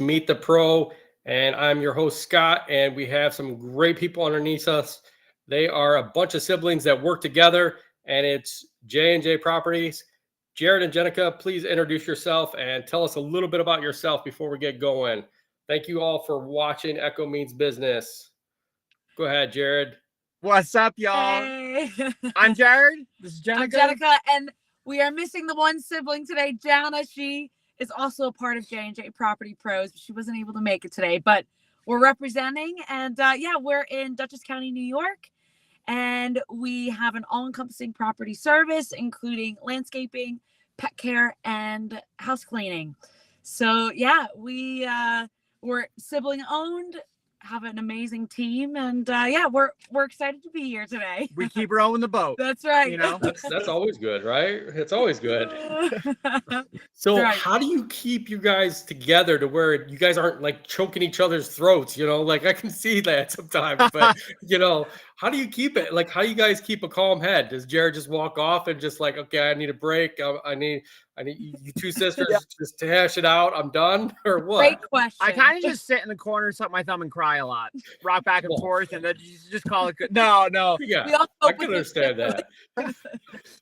Meet the Pro, and I'm your host, Scott, and we have some great people underneath us. They are a bunch of siblings that work together, and it's J&J Properties. Jared and Jenneka, please introduce yourself and tell us a little bit about yourself before we get going. Thank you all for watching Echo Means Business. Go ahead, Jared. What's up, y'all? Hey. I'm Jared. This is Jenneka. I'm Jenneka, and we are missing the one sibling today, Janna. She is also a part of J&J Property Pros, but she wasn't able to make it today. But we're representing, and we're in Dutchess County, New York, and we have an all-encompassing property service, including landscaping, pet care, and house cleaning. So we're sibling-owned. Have an amazing team, and we're excited to be here today. We keep rowing the boat. That's right. You know, that's always good, right? It's always good. So right. How do you keep you guys together to where you guys aren't like choking each other's throats? Like I can see that sometimes, but how do you keep it? Like, how do you guys keep a calm head? Does Jared just walk off and just like, okay, I need a break. I need you two sisters just to hash it out. I'm done, or what? Great question. I kind of just sit in the corner, suck my thumb, and cry a lot, rock back and forth, and then just call it good. No. Yeah, I can understand that.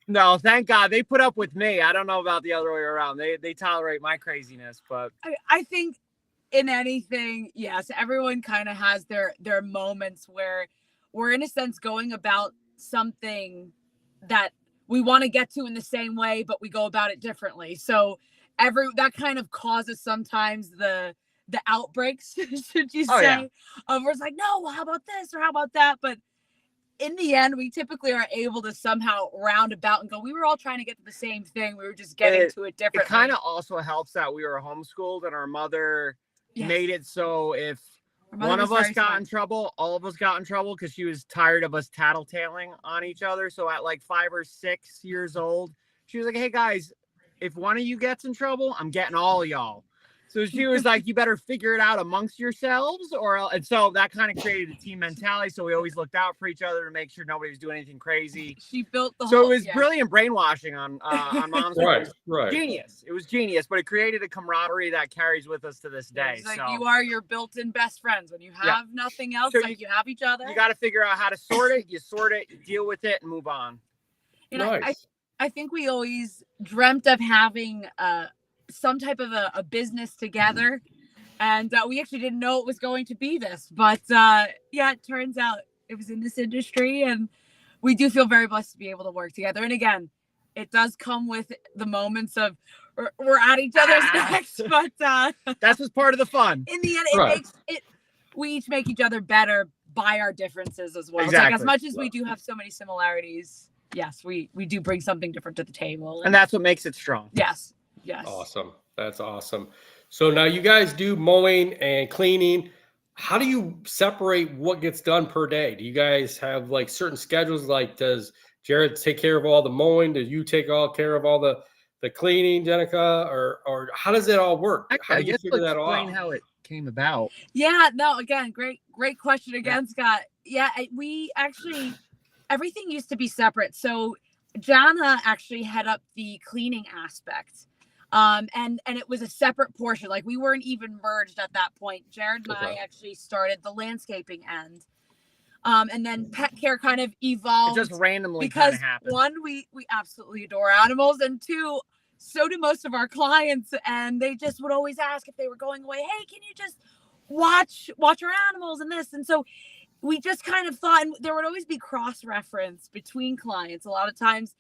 No, thank God they put up with me. I don't know about the other way around. They tolerate my craziness, but I think in anything, yes, everyone kind of has their moments where we're in a sense going about something that we want to get to in the same way, but we go about it differently. So that kind of causes sometimes the outbreaks, should you say? Yeah. Of where it's like, no, well, how about this or how about that? But in the end, we typically are able to somehow round about and go, we were all trying to get to the same thing. We were just getting to it differently. It kind of also helps that we were homeschooled and our mother made it so if one of us got in trouble, all of us got in trouble because she was tired of us tattletaling on each other. So at like 5 or 6 years old, she was like, hey guys, if one of you gets in trouble, I'm getting all of y'all. So she was like, you better figure it out amongst yourselves, and so that kind of created a team mentality. So we always looked out for each other to make sure nobody was doing anything crazy. She built the So it was brilliant brainwashing on mom's part. Right. Genius. It was genius, but it created a camaraderie that carries with us to this day. It's like you are your built-in best friends. When you have nothing else, so you have each other. You got to figure out how to sort it. You sort it, you deal with it, and move on. Nice. I think we always dreamt of having some type of a business together, and we actually didn't know it was going to be this, but it turns out it was in this industry, and we do feel very blessed to be able to work together. And again, it does come with the moments of we're at each other's necks, but that's just part of the fun. In the end, we each make each other better by our differences as well. Exactly. It's like, as much as we do have so many similarities, yes, we do bring something different to the table, and that's what makes it strong. Yes. Awesome. That's awesome. So now you guys do mowing and cleaning. How do you separate what gets done per day? Do you guys have like certain schedules? Like, does Jared take care of all the mowing? Do you take all care of all the cleaning, Jenneka? Or how does it all work? How do you figure that all out? Explain how it came about. Yeah, no, again, great question again, Scott. Yeah, we actually, everything used to be separate. So Janna actually had up the cleaning aspect. And it was a separate portion. Like, we weren't even merged at that point. Jared and I actually started the landscaping end. And then pet care kind of evolved. It just randomly because happened. One, we absolutely adore animals, and two, so do most of our clients, and they just would always ask if they were going away, hey, can you just watch our animals and this? And so we just kind of thought, and there would always be cross-reference between clients. A lot of times,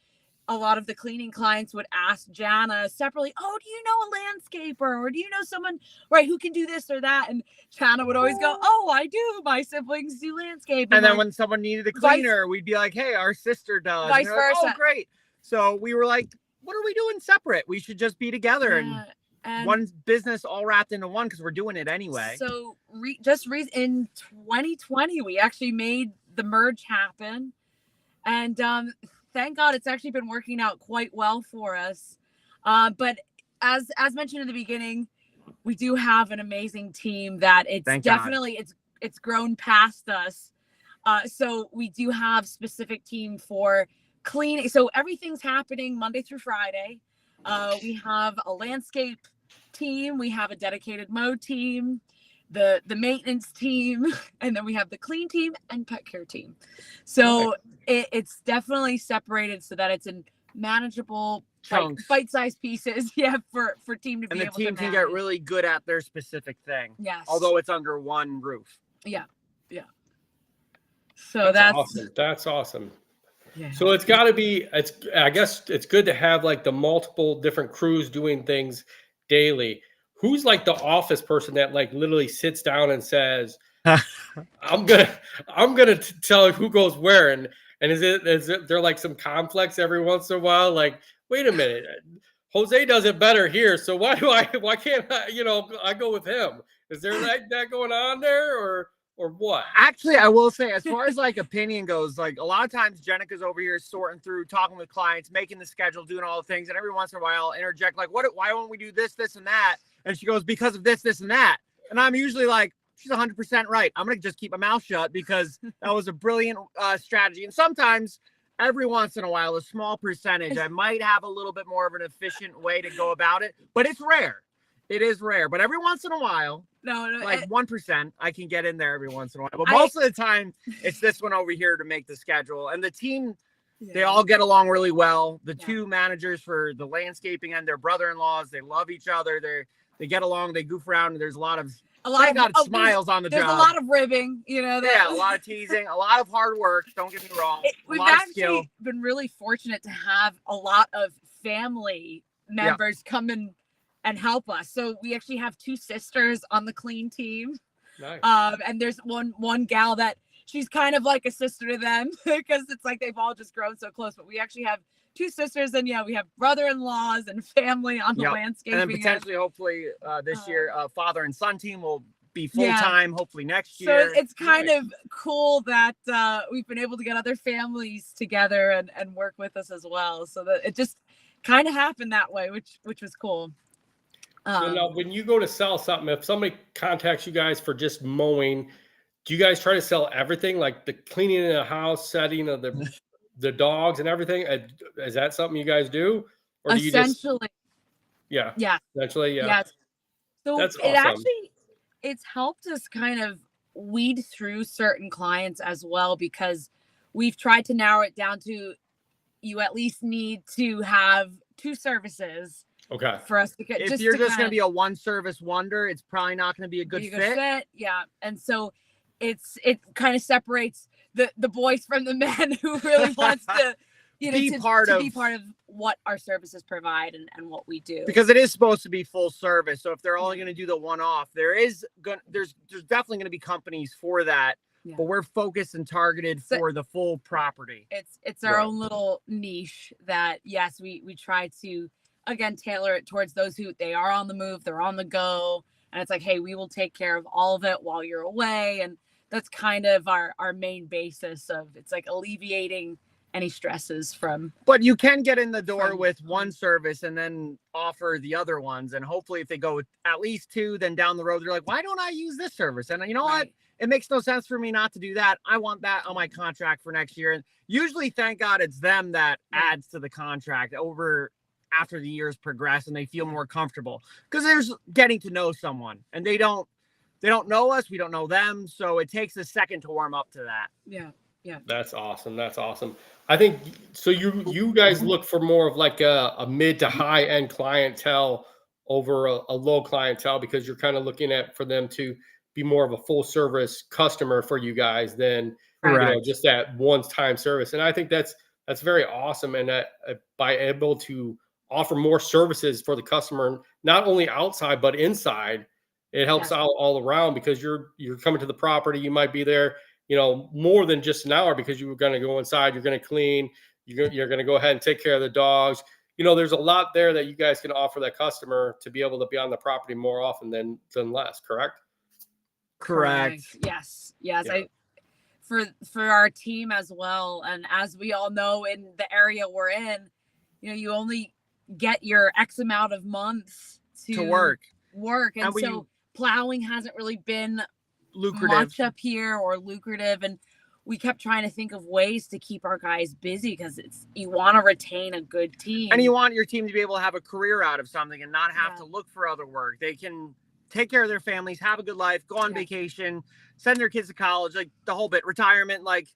a lot of the cleaning clients would ask Janna separately, oh, do you know a landscaper? Or do you know someone, who can do this or that? And Janna would always go, oh, I do. My siblings do landscaping. And then when someone needed a cleaner, we'd be like, hey, our sister does. Vice versa. Like, oh, great. So we were like, what are we doing separate? We should just be together and one business all wrapped into one because we're doing it anyway. So in 2020, we actually made the merge happen. And thank God it's actually been working out quite well for us. But as mentioned in the beginning, we do have an amazing team that it's grown past us. So we do have specific team for cleaning. So everything's happening Monday through Friday. We have a landscape team, we have a dedicated mow team, the maintenance team, and then we have the clean team and pet care team. So it's definitely separated so that it's in manageable chunks, bite-sized pieces. Yeah, for team to be able to manage. And the team can get really good at their specific thing. Yes. Although it's under one roof. Yeah. Yeah. So that's awesome. That's awesome. Yeah. So it's got to be, I guess it's good to have like the multiple different crews doing things daily. Who's like the office person that like literally sits down and says, I'm gonna tell who goes where, and is it there like some conflicts every once in a while? Like, wait a minute, Jose does it better here, so why can't I, I go with him? Is there like that going on there, or what? Actually, I will say, as far as like opinion goes, like a lot of times Jenneka's over here sorting through, talking with clients, making the schedule, doing all the things, and every once in a while I'll interject like, why won't we do this, and that? And she goes, because of this, and that. And I'm usually like, she's 100% right. I'm going to just keep my mouth shut because that was a brilliant strategy. And sometimes, every once in a while, a small percentage, I might have a little bit more of an efficient way to go about it, but it's rare. It is rare. But every once in a while, like 1%, I can get in there every once in a while. But most of the time, it's this one over here to make the schedule. And the team, they all get along really well. The two managers for the landscaping and their brother-in-laws, they love each other. They get along, they goof around, and there's a lot of smiles on the job. There's a lot of ribbing, a lot of teasing, a lot of hard work. Don't get me wrong. We've actually been really fortunate to have a lot of family members come in and help us. So we actually have 2 sisters on the clean team. Nice. And there's one gal that she's kind of like a sister to them because it's like they've all just grown so close. But we actually have 2 sisters, and we have brother-in-laws and family on the landscaping. And then potentially, hopefully, this year, father and son team will be full-time, hopefully next year. So it's kind of cool that we've been able to get other families together and work with us as well. So that it just kind of happened that way, which was cool. So now, when you go to sell something, if somebody contacts you guys for just mowing, do you guys try to sell everything, like the cleaning of the house, setting of the dogs and everything? Is that something you guys do? Or do you essentially, essentially, yes. So that's awesome. It's helped us kind of weed through certain clients as well, because we've tried to narrow it down to you at least need to have 2 services. Okay. For us to get, if you're just going to be a one service wonder, it's probably not going to be a good fit. Yeah. And so it kind of separates the boys from the men who really wants to, be part of what our services provide and what we do. Because it is supposed to be full service. So if they're only going to do the one-off, there's definitely going to be companies for that. Yeah. But we're focused and targeted for the full property. It's our own little niche that, yes, we try to, again, tailor it towards those who they are on the move, they're on the go. And it's like, hey, we will take care of all of it while you're away. And that's kind of our main basis of, it's like alleviating any stresses from. But you can get in the door with one service and then offer the other ones. And hopefully if they go with at least 2, then down the road, they're like, why don't I use this service? And you know what? It makes no sense for me not to do that. I want that on my contract for next year. And usually, thank God, it's them that adds to the contract after the years progress and they feel more comfortable, because there's getting to know someone and they don't know us. We don't know them. So it takes a second to warm up to that. Yeah. Yeah. That's awesome. I think so. You guys look for more of like a mid to high end clientele over a low clientele, because you're kind of looking for them to be more of a full service customer for you guys than just that one time service. And I think that's very awesome. And by able to offer more services for the customer, not only outside but inside, it helps out all around, because you're coming to the property. You might be there, more than just an hour, because you were going to go inside, you're going to clean, you're going to go ahead and take care of the dogs. There's a lot there that you guys can offer that customer to be able to be on the property more often than less. Correct. Yes. Yeah. For our team as well, and as we all know, in the area we're in, you only get your X amount of months to work, and so plowing hasn't really been lucrative much up here or lucrative. And we kept trying to think of ways to keep our guys busy because you want to retain a good team. And you want your team to be able to have a career out of something and not have to look for other work. They can take care of their families, have a good life, go on vacation, send their kids to college, like the whole bit, retirement, like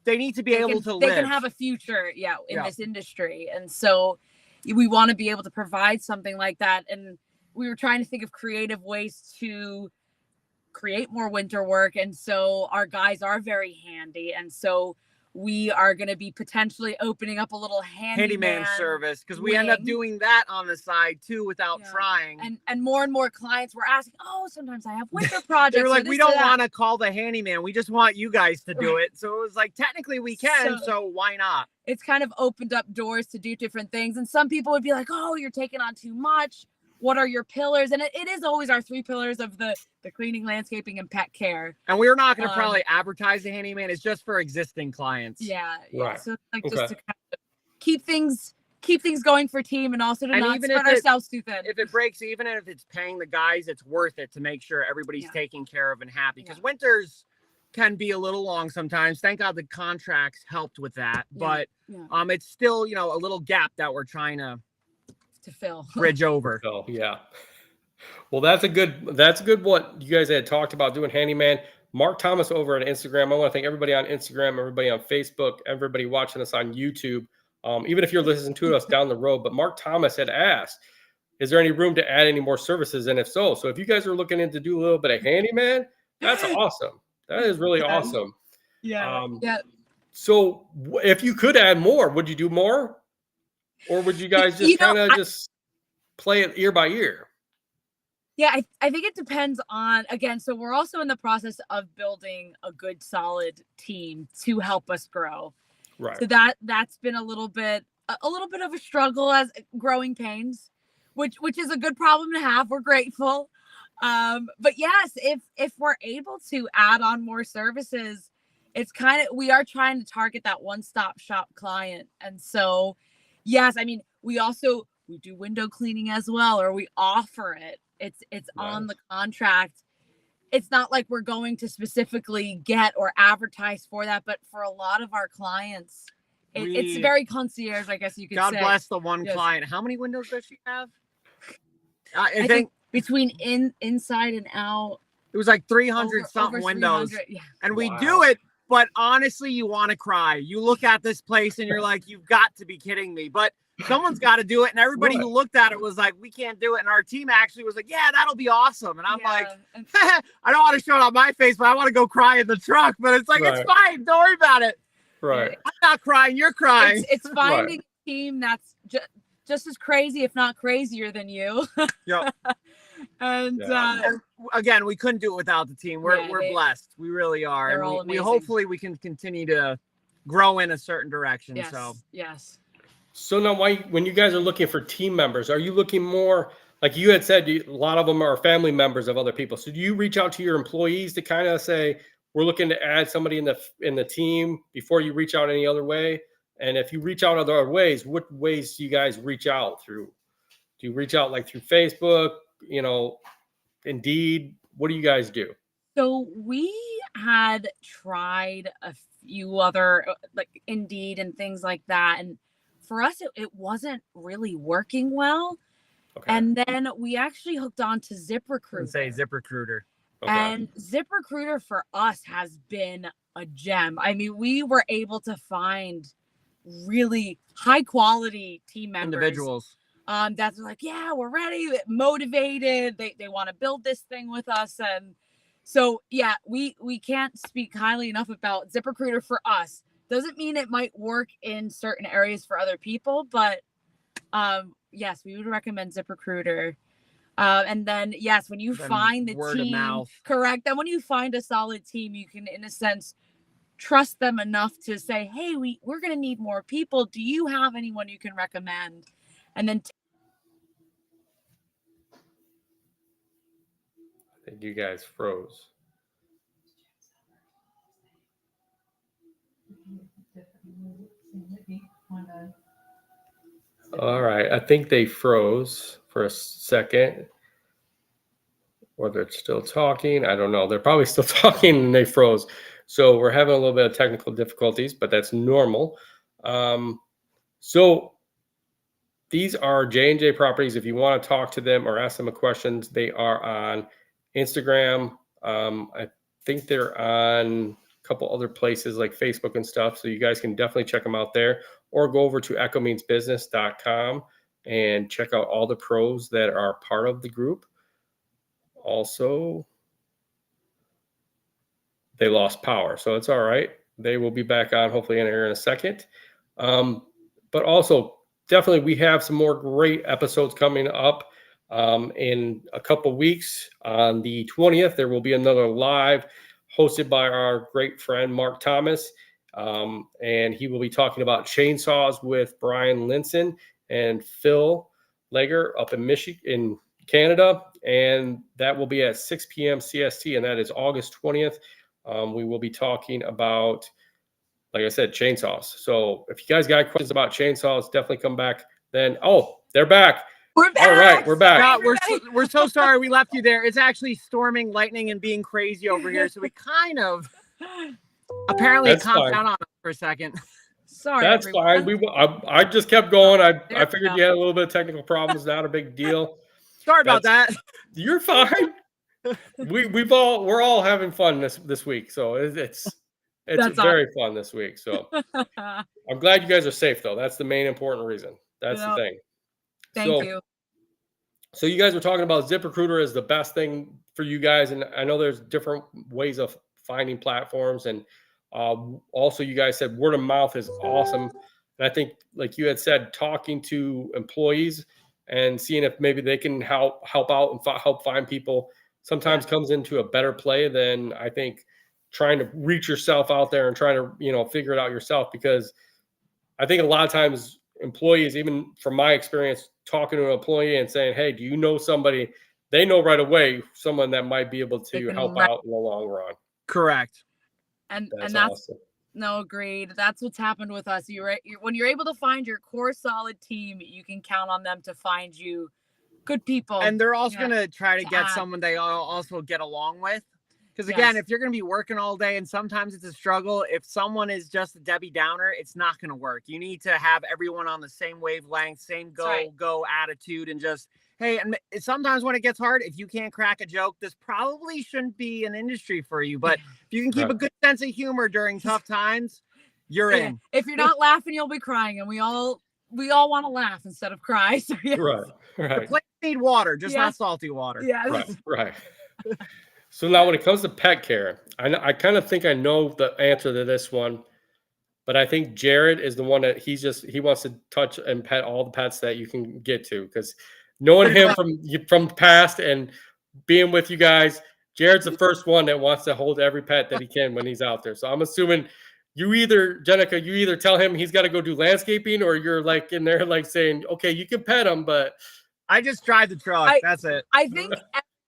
they need to be able to live. They can have a future, in this industry. And so we want to be able to provide something like that. And we were trying to think of creative ways to create more winter work. And so our guys are very handy. And so we are going to be potentially opening up a little handyman service because we end up doing that on the side too without trying. And more clients were asking, oh, sometimes I have winter projects. They were like, we don't want to call the handyman. We just want you guys to do it. So it was like, technically we can. So why not? It's kind of opened up doors to do different things. And some people would be like, oh, you're taking on too much. What are your pillars? And it is always our 3 pillars of the cleaning, landscaping, and pet care. And we're not going to probably advertise the handyman. It's just for existing clients. Yeah. Right. So just to kind of keep things going for team and also to not spread ourselves too thin. If it breaks, even if it's paying the guys, it's worth it to make sure everybody's taken care of and happy. Because winters can be a little long sometimes. Thank God the contracts helped with that. But it's still, a little gap that we're trying to fill, bridge over. Oh, yeah. Well, that's a good what you guys had talked about doing handyman. Mark Thomas over on Instagram. I want to thank everybody on Instagram, everybody on Facebook, everybody watching us on YouTube. Even if you're listening to us down the road, but Mark Thomas had asked, is there any room to add any more services? And if so if you guys are looking into do a little bit of handyman, that's awesome. That is really awesome. Yeah. So if you could add more, would you do more? Or would you guys just kind of just play it ear by ear? Yeah, I think it depends on, again, so we're also in the process of building a good, solid team to help us grow. Right. So that's been a little bit of a struggle as growing pains, which is a good problem to have. We're grateful. But yes, if we're able to add on more services, it's we are trying to target that one-stop shop client. And so yes, I mean, we do window cleaning as well, or we offer it. It's on the contract. It's not like we're going to specifically get or advertise for that, but for a lot of our clients, it's very concierge, I guess you could say. God bless the one client. How many windows does she have? I think between inside and out, it was like 300 something windows. And we do it. But honestly, you want to cry. You look at this place and you're like, you've got to be kidding me. But someone's got to do it. And everybody who looked at it was like, we can't do it. And our team actually was like, yeah, that'll be awesome. And I'm like, I don't want to show it on my face, but I want to go cry in the truck. But it's like, it's fine. Don't worry about it. Right. I'm not crying. You're crying. It's finding a team that's just as crazy, if not crazier than you. Yep. And again, we couldn't do it without the team. We're blessed. We really are. And we hopefully we can continue to grow in a certain direction. Yes. So now when you guys are looking for team members, are you looking more, like you had said, a lot of them are family members of other people. So do you reach out to your employees to kind of say, we're looking to add somebody in the team before you reach out any other way? And if you reach out other ways, what ways do you guys reach out through? Do you reach out like through Facebook, Indeed? What do you guys do? So we had tried a few other like Indeed and things like that. And for us, it wasn't really working well. Okay. And then we actually hooked on to ZipRecruiter. Say ZipRecruiter. Okay. And ZipRecruiter for us has been a gem. I mean, we were able to find really high quality team members. Individuals. That's like, yeah, we're ready, motivated. They want to build this thing with us. And so, yeah, we can't speak highly enough about ZipRecruiter for us. Doesn't mean it might work in certain areas for other people, but yes, we would recommend ZipRecruiter. And then, yes, when you find the team, correct. Then when you find a solid team, you can, in a sense, trust them enough to say, hey, we're going to need more people. Do you have anyone you can recommend? And then I think you guys froze. All right. I think they froze for a second. or they're still talking. I don't know. They're probably still talking and they froze. So we're having a little bit of technical difficulties, but that's normal. So these are J&J Properties. If you want to talk to them or ask them a questions, they are on Instagram. I think they're on a couple other places like Facebook and stuff. So you guys can definitely check them out there, or go over to echomeansbusiness.com and check out all the pros that are part of the group. Also, they lost power, so it's all right. They will be back on hopefully in here in a second. But also, definitely, we have some more great episodes coming up in a couple weeks. On the 20th, there will be another live hosted by our great friend Mark Thomas, and he will be talking about chainsaws with Brian Linson and Phil Lager up in Michigan, in Canada, and that will be at 6 p.m. CST, and that is August 20th. We will be talking about, like I said, chainsaws. So if you guys got questions about chainsaws, definitely come back then. Oh, they're back. We're back. All right, we're back. Scott, we're so sorry we left you there. It's actually storming, lightning, and being crazy over here. So we kind of apparently calmed down on us for a second. Sorry, that's everyone. fine. I just kept going. I figured you had a little bit of technical problems. Not a big deal. Sorry about that. You're fine. We're all having fun this week. So it's very fun this week. So I'm glad you guys are safe, though. That's the main important reason. That's the thing. Thank you. So you guys were talking about ZipRecruiter as the best thing for you guys, and I know there's different ways of finding platforms, and also you guys said word of mouth is awesome. And I think, like you had said, talking to employees and seeing if maybe they can help out and help find people sometimes comes into a better play than, I think, trying to reach yourself out there and trying to, figure it out yourself. Because I think a lot of times employees, even from my experience, talking to an employee and saying, hey, do you know somebody, they know right away someone that might be able to help out in the long run. Correct. And that's awesome. No, agreed. That's what's happened with us. When you're able to find your core solid team, you can count on them to find you good people. And they're also going to try to get someone they also get along with. Because again, if you're going to be working all day, and sometimes it's a struggle, if someone is just a Debbie Downer, it's not going to work. You need to have everyone on the same wavelength, same go attitude, and just, hey, and sometimes when it gets hard, if you can't crack a joke, this probably shouldn't be an industry for you. But if you can keep a good sense of humor during tough times, you're in. If you're not laughing, you'll be crying, and we all want to laugh instead of cry. So Right. The plants need water, just not salty water. Yeah. Right. So now when it comes to pet care, I kind of think I know the answer to this one, but I think Jared is the one that he wants to touch and pet all the pets that you can get to, because knowing him from the past and being with you guys, Jared's the first one that wants to hold every pet that he can when he's out there. So I'm assuming Jenneka, you either tell him he's got to go do landscaping, or you're like in there like saying, okay, you can pet him, but I just drive the truck. That's it. I think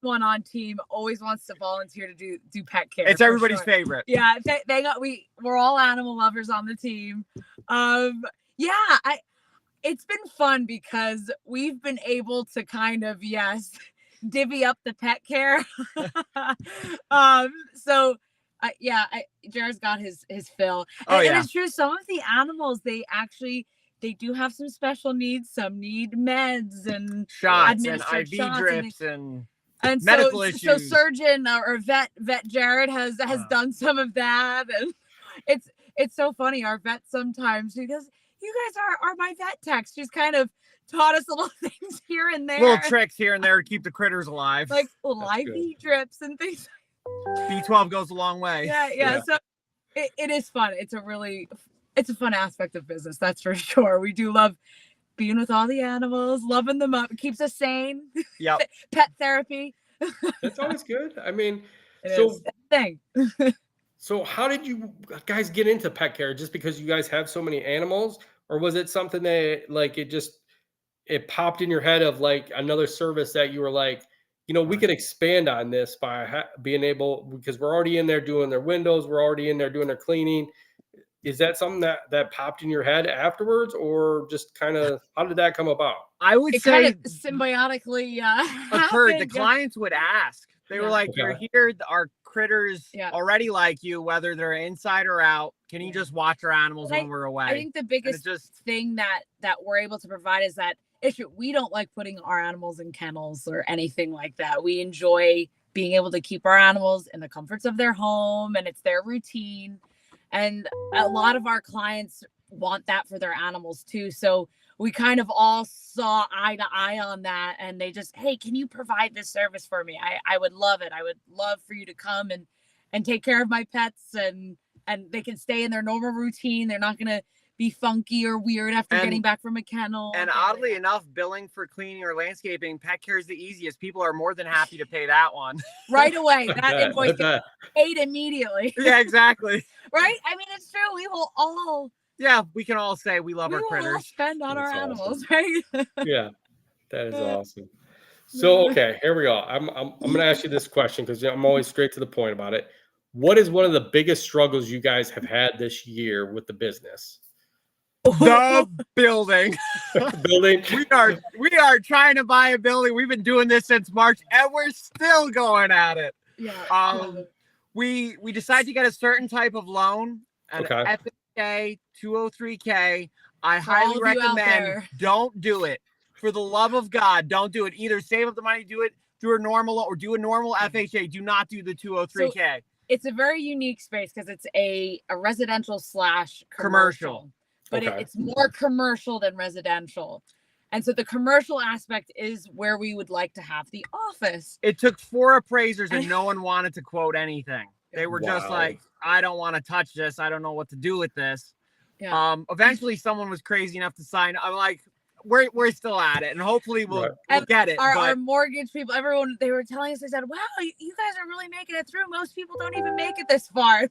everyone on team always wants to volunteer to do pet care. It's everybody's favorite. Yeah, we're all animal lovers on the team. It's been fun because we've been able to kind of divvy up the pet care. Jared's got his fill. And it's true, some of the animals, they do have some special needs. Some need meds and shots and IV drips and medical issues. So surgeon or vet Jared has done some of that, and it's so funny. Our vet sometimes, she goes, "You guys are my vet techs." She's kind of taught us little things here and there, little tricks here and there to keep the critters alive, like little IV drips and things. B12 goes a long way. Yeah. So it is fun. It's a fun aspect of business, that's for sure. We do love being with all the animals, loving them up. It keeps us sane. Yep. Pet therapy. That's always good. I mean, so how did you guys get into pet care? Just because you guys have so many animals, or was it something that like it popped in your head of like another service that you were like, we could expand on this by being able, because we're already in there doing their windows, we're already in there doing their cleaning. Is that something that popped in your head afterwards, or just kind of, how did that come about? I would say kind of symbiotically occurred. The clients would ask. They were like, you're here. Our critters already like you, whether they're inside or out. Can you just watch our animals when we're away? I think the biggest thing that we're able to provide is that we don't like putting our animals in kennels or anything like that. We enjoy being able to keep our animals in the comforts of their home, and it's their routine. And a lot of our clients want that for their animals too. So we kind of all saw eye to eye on that, and they just, hey, can you provide this service for me? I would love it. I would love for you to come and take care of my pets, and they can stay in their normal routine. They're not going to be funky or weird after getting back from a kennel. And oddly enough, billing for cleaning or landscaping, pet care is the easiest. People are more than happy to pay that one. Right away. That invoice gets paid immediately. Yeah, exactly. Right? I mean, it's true. We will all... Yeah, we can all say we love our critters. We will spend on our animals, right? Yeah, that is awesome. So, okay, here we go. I'm going to ask you this question because I'm always straight to the point about it. What is one of the biggest struggles you guys have had this year with the business? The building. Building. We are trying to buy a building. We've been doing this since March, and we're still going at it. Yeah. We decided to get a certain type of loan, an FHA 203K. I highly recommend don't do it. For the love of God, don't do it. Either save up the money, do it through a normal or do a normal FHA. Do not do the 203K. So it's a very unique space because it's a residential / commercial. But it's more commercial than residential. And so the commercial aspect is where we would like to have the office. It took 4 appraisers and no one wanted to quote anything. They were just like, I don't want to touch this. I don't know what to do with this. Yeah. Eventually someone was crazy enough to sign. I'm like, we're still at it, and hopefully we'll get it. Our mortgage people, everyone, they were telling us, they said, wow, you guys are really making it through. Most people don't even make it this far.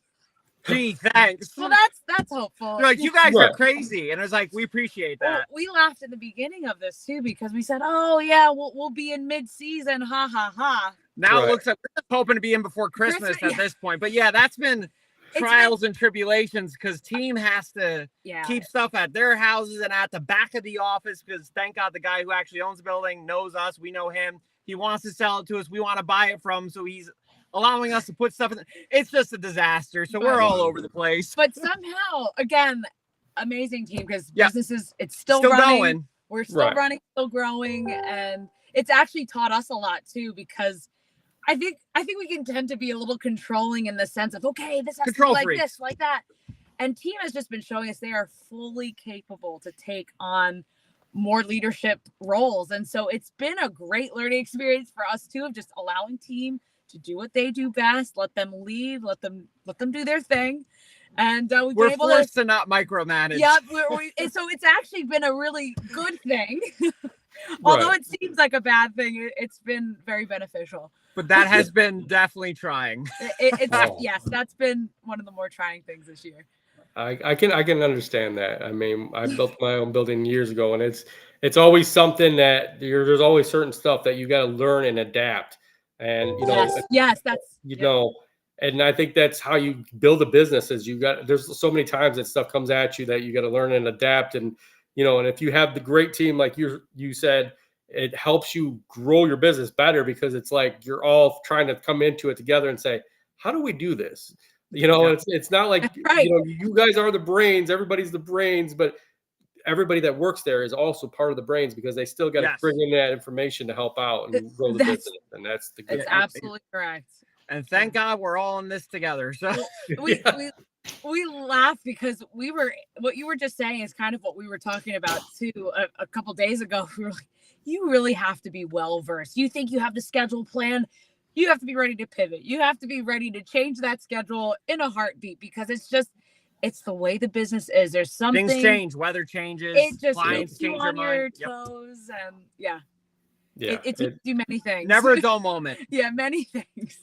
Gee, thanks. Well, that's hopeful. They're like, you guys are crazy, and I was like, we appreciate that. Well, we laughed at the beginning of this too because we said, oh yeah, we'll be in mid-season, ha ha ha. Now it looks like we're just hoping to be in before Christmas at this point. But yeah, that's been trials and tribulations because team has to keep stuff at their houses and at the back of the office because thank God the guy who actually owns the building knows us. We know him. He wants to sell it to us. We want to buy it from him, so he's allowing us to put stuff in. It's just a disaster. So we're all over the place. But somehow, again, amazing team because business is still running. Going. We're still running, still growing, and it's actually taught us a lot too because I think we can tend to be a little controlling in the sense of this has to be like this, like that. And team has just been showing us they are fully capable to take on more leadership roles. And so it's been a great learning experience for us too of just allowing team to do what they do best, let them lead, let them do their thing. And we're forced to not micromanage. Yeah, so it's actually been a really good thing. Although it seems like a bad thing, it's been very beneficial. But that has been definitely trying. Yes, that's been one of the more trying things this year. I can understand that. I mean, I built my own building years ago, and it's always something that there's always certain stuff that you got to learn and adapt. And and I think that's how you build a business. Is there's so many times that stuff comes at you that you got to learn and adapt. And and if you have the great team, like you said, it helps you grow your business better because it's like you're all trying to come into it together and say, how do we do this? It's not like you guys are the brains, everybody's the brains, but everybody that works there is also part of the brains because they still got to bring in that information to help out and grow the business. And that's the good thing. Absolutely correct. And thank God we're all in this together. So we laugh because what you were just saying is kind of what we were talking about too a couple days ago. We were like, you really have to be well versed. You think you have the schedule plan. You have to be ready to pivot. You have to be ready to change that schedule in a heartbeat because it's the way the business is. There's something. Things change. Weather changes. It just keeps you on your toes. And it teaches you many things. Never a dull moment. Many things.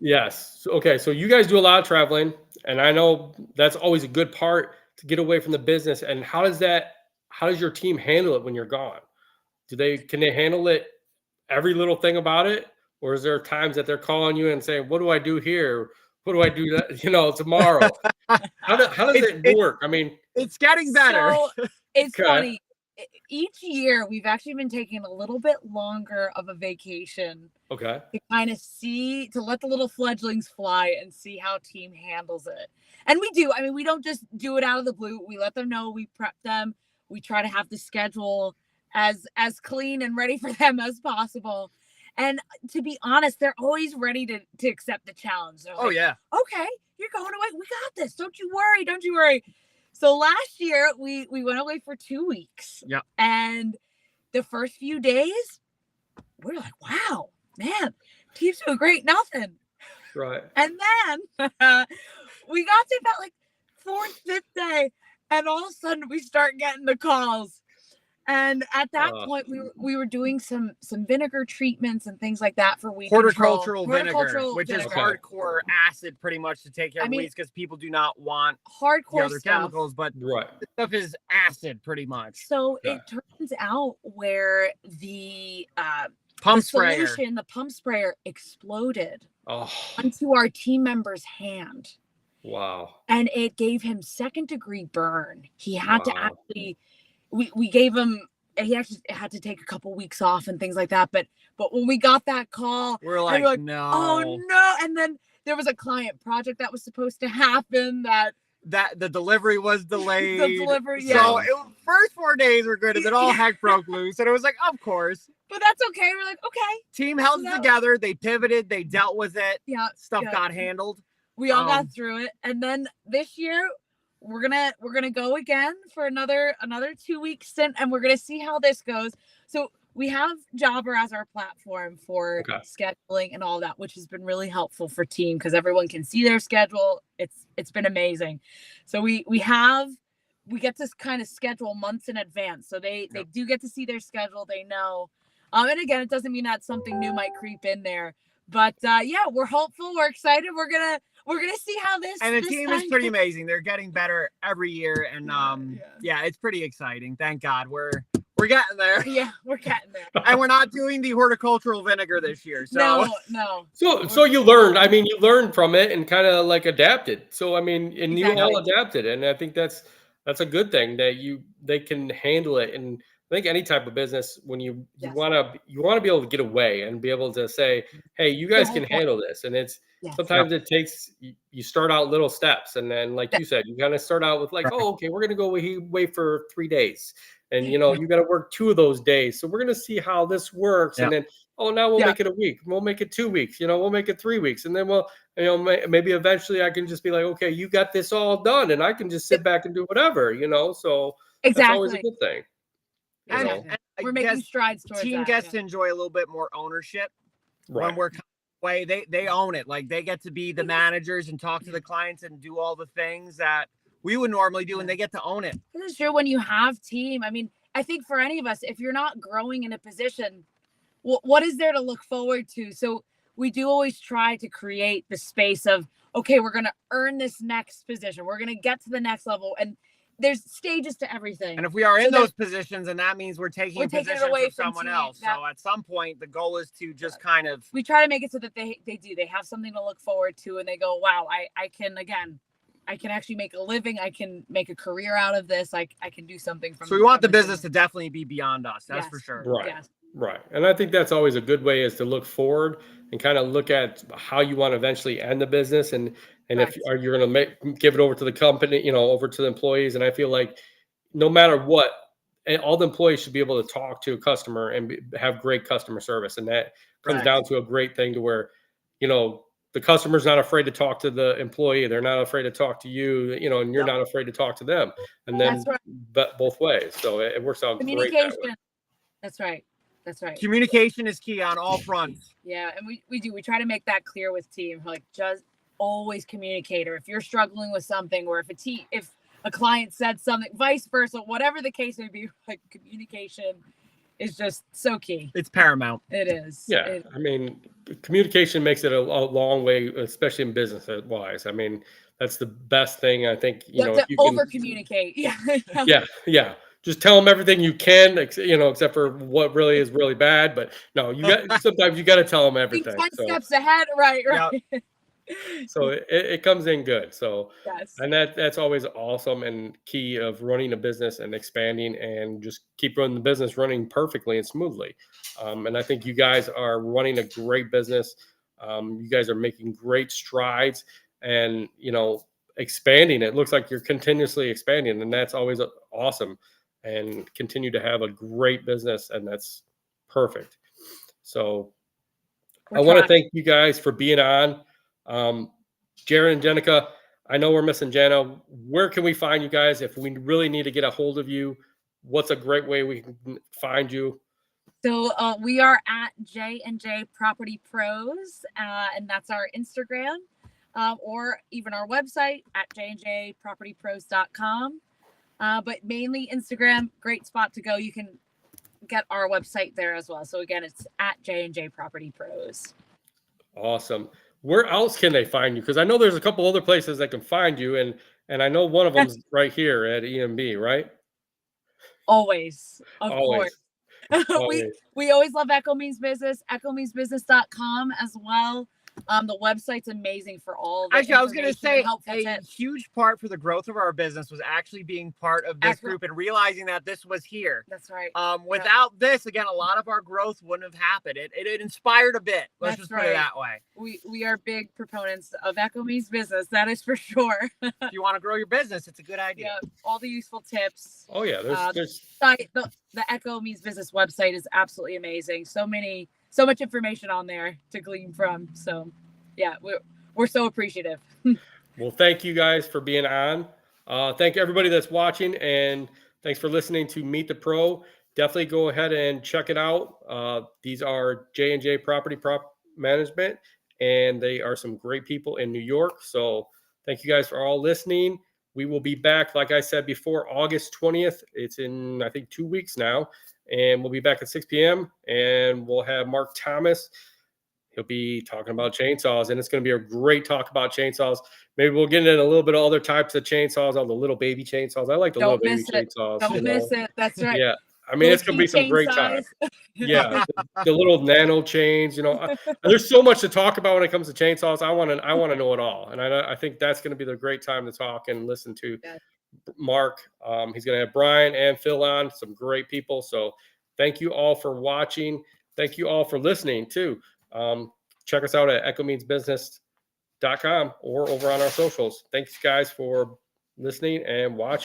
Yes. Okay. So you guys do a lot of traveling, and I know that's always a good part to get away from the business. And how does your team handle it when you're gone? Can they handle it, every little thing about it? Or is there times that they're calling you and saying, what do I do here? What do I do tomorrow? How does it work? I mean, it's getting better. So it's funny. each year we've actually been taking a little bit longer of a vacation. Okay. To kind of to let the little fledglings fly and see how team handles it. And we do. I mean, we don't just do it out of the blue. We let them know, we prep them. We try to have the schedule as clean and ready for them as possible. And to be honest, they're always ready to accept the challenge. They're like, yeah. Okay, you're going away. We got this. Don't you worry. Don't you worry. So last year we went away for 2 weeks. Yeah. And the first few days, we're like, wow, man, team's doing great. Nothing. Right. And then we got to about like 4th, 5th day, and all of a sudden we start getting the calls. And at that point, we were doing some vinegar treatments and things like that for weed horticultural control. vinegar, which is hardcore acid, pretty much to take care of weeds because people do not want hardcore other chemicals, but right, this stuff is acid, pretty much. So it turns out where the pump sprayer exploded onto our team member's hand. Wow! And it gave him 2nd-degree burn. He had to actually. We gave him, he actually had to take a couple weeks off and things like that. But when we got that call, we're like, no. Oh no. And then there was a client project that was supposed to happen that the delivery was delayed. So first 4 days were good, and then all heck broke loose. And it was like, of course. But that's okay. We're like, okay. Team held it together. They pivoted. They dealt with it. Yeah. Stuff got handled. We all got through it. And then this year, we're gonna go again for another 2-week stint, and we're gonna see how this goes. So we have Jobber as our platform for scheduling and all that, which has been really helpful for team because everyone can see their schedule. It's been amazing. So we get to kind of schedule months in advance, so they do get to see their schedule. They know, and again, it doesn't mean that something new might creep in there, but we're hopeful. We're excited. We're gonna see how this. And the team is pretty amazing. They're getting better every year, and it's pretty exciting. Thank God we're getting there. Yeah, we're getting there. And we're not doing the horticultural vinegar this year. So no. So you learned. I mean, you learned from it and kind of like adapted. So I mean, and you all adapted, and I think that's a good thing that they can handle it. And I think any type of business, when you want to be able to get away and be able to say, hey, you guys can handle this, and it's. Sometimes it takes, you start out little steps. And then, like you said, you kind of start out with like, okay, we're going to go away for 3 days. And, you got to work 2 of those days. So we're going to see how this works. And then, now we'll make it a week. We'll make it 2 weeks. We'll make it 3 weeks. And then maybe eventually I can just be like, okay, you got this all done. And I can just sit back and do whatever, So that's always a good thing. And we're making strides towards team that. Gets to enjoy a little bit more ownership when we're way they own it. Like they get to be the managers and talk to the clients and do all the things that we would normally do, and they get to own it. This is true when you have team. I mean, I think for any of us, if you're not growing in a position, what is there to look forward to? So we do always try to create the space of, okay, we're going to earn this next position. We're going to get to the next level. And there's stages to everything. And if we are in those positions, and that means we're taking positions it away from someone else. So at some point, the goal is to just kind of. We try to make it so that they have something to look forward to, and they go, wow, I can actually make a living. I can make a career out of this. I can do something from. So we want the business to definitely be beyond us. That's for sure. Right. Yes. Right. And I think that's always a good way, is to look forward and kind of look at how you want to eventually end the business. And if you're going to give it over to the company, over to the employees. And I feel like no matter what, all the employees should be able to talk to a customer and have great customer service. And that comes down to a great thing to where, the customer's not afraid to talk to the employee. They're not afraid to talk to you, and you're not afraid to talk to them. And then but both ways. So it works out great. Communication. That's right. Communication is key on all fronts. Yeah. And we try to make that clear with team. Like, just always communicate. Or if you're struggling with something, or if a client said something, vice versa, whatever the case may be, like, communication is just so key. It's paramount. It is. Yeah. I mean, communication makes it a long way, especially in business wise. I mean, that's the best thing. I think, if you over communicate. Yeah. Yeah. Just tell them everything you can, except for what really is really bad. But no, sometimes you got to tell them everything. 10 steps ahead. Right. Yep. So it comes in good. So, Yes. and that's always awesome and key of running a business and expanding and just keep running the business running perfectly and smoothly. And I think you guys are running a great business. You guys are making great strides and, expanding. It looks like you're continuously expanding, and that's always awesome, and continue to have a great business. And that's perfect. So I want to thank you guys for being on. Jared and Jenneka, I know we're missing Janna. Where can we find you guys if we really need to get a hold of you? What's a great way we can find you? So we are at J&J Property Pros, and that's our Instagram, or even our website at jnjpropertypros.com. But mainly Instagram, great spot to go. You can get our website there as well. So again, it's at J&J Property Pros. Awesome. Where else can they find you? Because I know there's a couple other places that can find you, and I know one of them's right here at EMB, right? Always, of Always. course. We always love Echo Means Business, echomeansbusiness.com as well. The website's amazing for all the actually, I was going to say a tips. huge part for the growth of our business was actually being part of this group and realizing that this was here. That's right. Without this, again, a lot of our growth wouldn't have happened. It inspired a bit. Let's just put it that way. We are big proponents of Echo Means Business. That is for sure. If you want to grow your business, it's a good idea. Yeah, all the useful tips. Oh yeah, there's the Echo Means Business website is absolutely amazing. So much information on there to glean from. So yeah, we're so appreciative. Well, thank you guys for being on. Thank everybody that's watching, and thanks for listening to Meet the Pro. Definitely go ahead and check it out. These are J&J Property Management, and they are some great people in New York. So thank you guys for all listening. We will be back, like I said before, August 20th. It's in, I think, 2 weeks now. And we'll be back at 6 p.m. And we'll have Mark Thomas. He'll be talking about chainsaws. And it's going to be a great talk about chainsaws. Maybe we'll get into a little bit of other types of chainsaws, all the little baby chainsaws. I like the little baby chainsaws. Don't miss it. That's right. Yeah. I mean, it's going to be some great time. Yeah. The little nano chains, there's so much to talk about when it comes to chainsaws. I want to know it all. And I think that's going to be the great time to talk and listen to Mark. He's going to have Brian and Phil on, some great people. So thank you all for watching. Thank you all for listening too. Check us out at echomeansbusiness.com or over on our socials. Thanks guys for listening and watching.